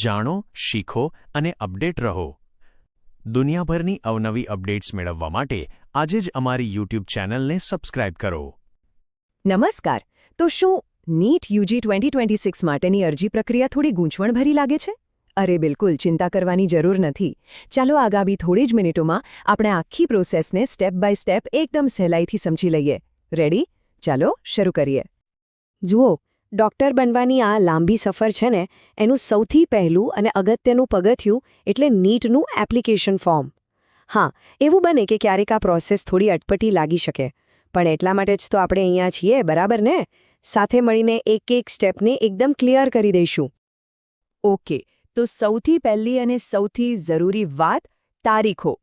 જાણો, શીખો અને અપડેટ રહો. દુનિયાભરની અવનવી અપડેટ્સ મેળવવા માટે આજે જ અમારી યુટ્યુબ ચેનલને સબસ્ક્રાઇબ કરો. નમસ્કાર. તો શું નીટ યુજી 2026 માટેની અરજી પ્રક્રિયા થોડી ગૂંચવણભરી લાગે છે? અરે બિલકુલ ચિંતા કરવાની જરૂર નથી. ચાલો આગામી થોડી જ મિનિટોમાં આપણે આખી પ્રોસેસને સ્ટેપ બાય સ્ટેપ એકદમ સહેલાઈથી સમજી લઈએ. રેડી? ચાલો શરૂ કરીએ. જુઓ, ડૉક્ટર બનવાની આ લાંબી સફર છે ને, એનું સૌથી પહેલું અને અગત્યનું પગથિયું એટલે નીટનું એપ્લિકેશન ફોર્મ. હા, એવું બને કે ક્યારેક આ પ્રોસેસ થોડી અટપટી લાગી શકે, પણ એટલા માટે જ તો આપણે અહીંયા છીએ, બરાબર ને? સાથે મળીને એક સ્ટેપને એકદમ ક્લિયર કરી દઈશું. ઓકે, તો સૌથી પહેલી અને સૌથી જરૂરી વાત તારીખો.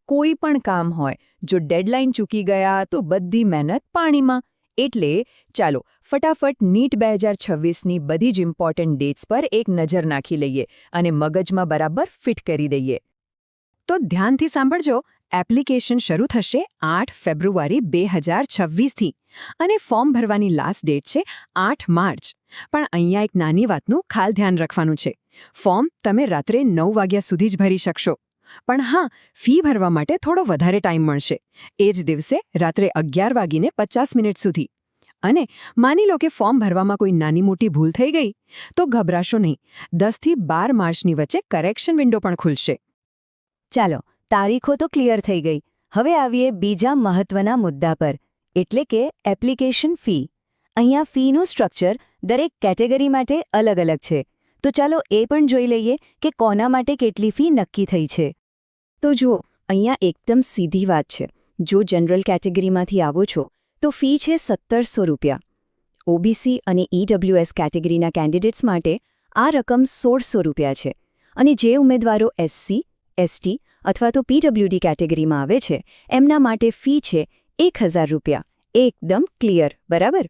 કોઈ પણ કામ હોય, જો ડેડલાઇન ચૂકી ગયા તો બધી મહેનત પાણીમાં. એટલે ચાલો ફટાફટ નીટ 2026ની બધી જ ઇમ્પોર્ટન્ટ ડેટ્સ પર એક નજર નાખી લઈએ અને મગજમાં બરાબર ફિટ કરી દઈએ. તો ધ્યાનથી સાંભળજો. એપ્લિકેશન શરૂ થશે 8 ફેબ્રુઆરી 2026થી અને ફોર્મ ભરવાની લાસ્ટ ડેટ છે 8 માર્ચ. પણ અહીંયા એક નાની વાતનું ખાસ ધ્યાન રાખવાનું છે. ફોર્મ તમે રાત્રે 9 વાગ્યા સુધી જ ભરી શકશો. પણ હા, ફી ભરવા માટે થોડો વધારે ટાઈમ મળશે. એ જ દિવસે રાત્રે 11:50 સુધી. અને માની લો કે ફોર્મ ભરવામાં કોઈ નાની મોટી ભૂલ થઈ ગઈ, તો ગભરાશો નહીં. 10 થી 12 માર્ચની વચ્ચે કરેક્શન વિન્ડો પણ ખુલશે. ચાલો, તારીખો તો ક્લિયર થઈ ગઈ. હવે આવીએ બીજા મહત્વના મુદ્દા પર, એટલે કે એપ્લિકેશન ફી. અહીંયા ફીનું સ્ટ્રક્ચર દરેક કેટેગરી માટે અલગ અલગ છે. તો ચાલો એ પણ જોઈ લઈએ કે કોના માટે કેટલી ફી નક્કી થઈ છે. તો જુઓ, અહીંયા એકદમ સીધી વાત છે. જો જનરલ કેટેગરીમાંથી આવો છો તો ફી છે 1700 રૂપિયા. ઓબીસી અને ઈડબ્લ્યુએસ કેટેગરીના કેન્ડિડેટ્સ માટે આ રકમ 1600 રૂપિયા છે. અને જે ઉમેદવારો એસસી, એસટી અથવા તો પીડબ્લ્યુડી કેટેગરીમાં આવે છે એમના માટે ફી છે 1000 રૂપિયા. એકદમ ક્લિયર, બરાબર?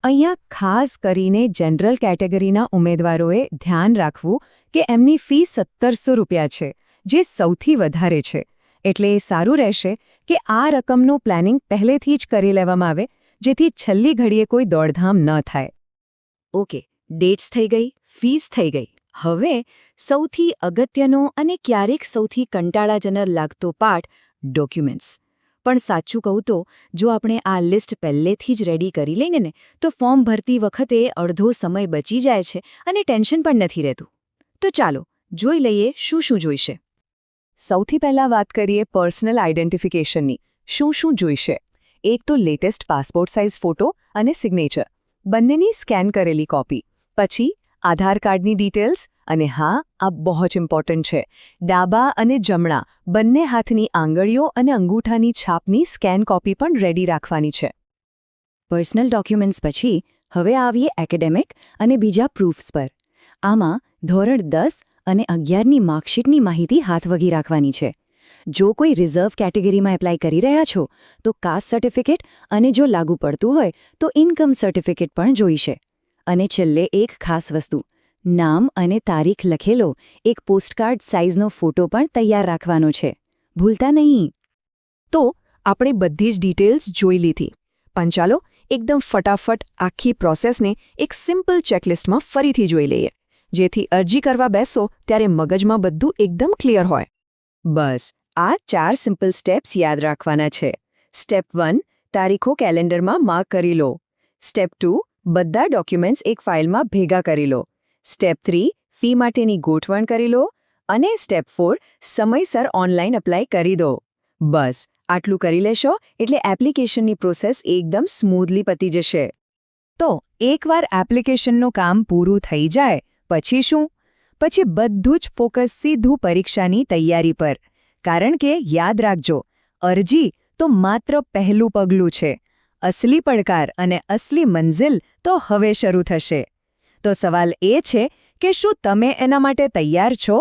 અહીંયા ખાસ કરીને જનરલ કેટેગરીના ઉમેદવારોએ ધ્યાન રાખવું કે એમની ફી 1700 રૂપિયા છે, જે સૌથી વધારે છે. એટલે એ સારું રહેશે કે આ રકમનું પ્લાનિંગ પહેલેથી જ કરી લેવામાં આવે, જેથી છેલ્લી ઘડીએ કોઈ દોડધામ ન થાય. ઓકે, ડેટ્સ થઈ ગઈ, ફીસ થઈ ગઈ. હવે સૌથી અગત્યનો અને ક્યારેક સૌથી કંટાળાજનક લાગતો પાર્ટ, ડોક્યુમેન્ટ્સ. પણ સાચું કહું તો જો આપણે આ લિસ્ટ પહેલેથી જ રેડી કરી લઈએ ને, તો ફોર્મ ભરતી વખતે અડધો સમય બચી જાય છે અને ટેન્શન પણ નથી રહેતું. તો ચાલો જોઈ લઈએ શું શું જોઈશે. સૌથી પહેલાં વાત કરીએ પર્સનલ આઇડેન્ટિફિકેશનની. શું જોઈશે? એક તો લેટેસ્ટ પાસપોર્ટ સાઇઝ ફોટો અને સિગ્નેચર, બંનેની સ્કેન કરેલી કોપી. પછી આધાર કાર્ડની ડિટેલ્સ. અને હા, આ બહુ જ ઇમ્પોર્ટન્ટ છે, ડાબા અને જમણા બંને હાથની આંગળીઓ અને અંગૂઠાની છાપની સ્કેન કોપી પણ રેડી રાખવાની છે. પર્સનલ ડોક્યુમેન્ટ્સ પછી હવે આવીએ એકેડેમિક અને બીજા પ્રૂફ્સ પર. આમાં ધોરણ 10 અને 11ની માર્કશીટની માહિતી હાથવગી રાખવાની છે. જો કોઈ રિઝર્વ કેટેગરીમાં એપ્લાય કરી રહ્યા છો તો કાસ્ટ સર્ટિફિકેટ, અને જો લાગુ પડતું હોય તો ઇન્કમ સર્ટિફિકેટ પણ જોઈશે. અને છેલ્લે એક ખાસ વસ્તુ, નામ અને તારીખ લખેલો એક પોસ્ટકાર્ડ સાઇઝનો ફોટો પણ તૈયાર રાખવાનો છે. ભૂલતા નહીં. તો આપણે બધી જ ડિટેલ્સ જોઈ લીધી. પણ ચાલો એકદમ ફટાફટ આખી પ્રોસેસને એક સિમ્પલ ચેકલિસ્ટમાં ફરીથી જોઈ લઈએ, જેથી અરજી કરવા બેસો ત્યારે મગજમાં બધું એકદમ ક્લિયર હોય. બસ આ 4 સિમ્પલ સ્ટેપ્સ યાદ રાખવાના છે. સ્ટેપ 1, તારીખો કેલેન્ડરમાં માર્ક કરી લો. સ્ટેપ 2, બધા ડોક્યુમેન્ટ્સ એક ફાઇલમાં ભેગા કરી લો. સ્ટેપ 3, ફી માટેની ગોઠવણ કરી લો. અને સ્ટેપ 4, સમયસર ઓનલાઈન એપ્લાય કરી દો. બસ આટલું કરી લેશો એટલે એપ્લિકેશનની પ્રોસેસ એકદમ સ્મૂધલી પતી જશે. તો એકવાર એપ્લિકેશનનું કામ પૂરું થઈ જાય પછી શું? પછી બધું જ ફોકસ સીધું પરીક્ષાની તૈયારી પર. કારણ કે યાદ રાખજો, અરજી તો માત્ર પહેલું પગલું છે. અસલી પડકાર અને અસલી મંઝિલ તો હવે શરૂ થશે. તો સવાલ એ છે કે શું તમે એના માટે તૈયાર છો?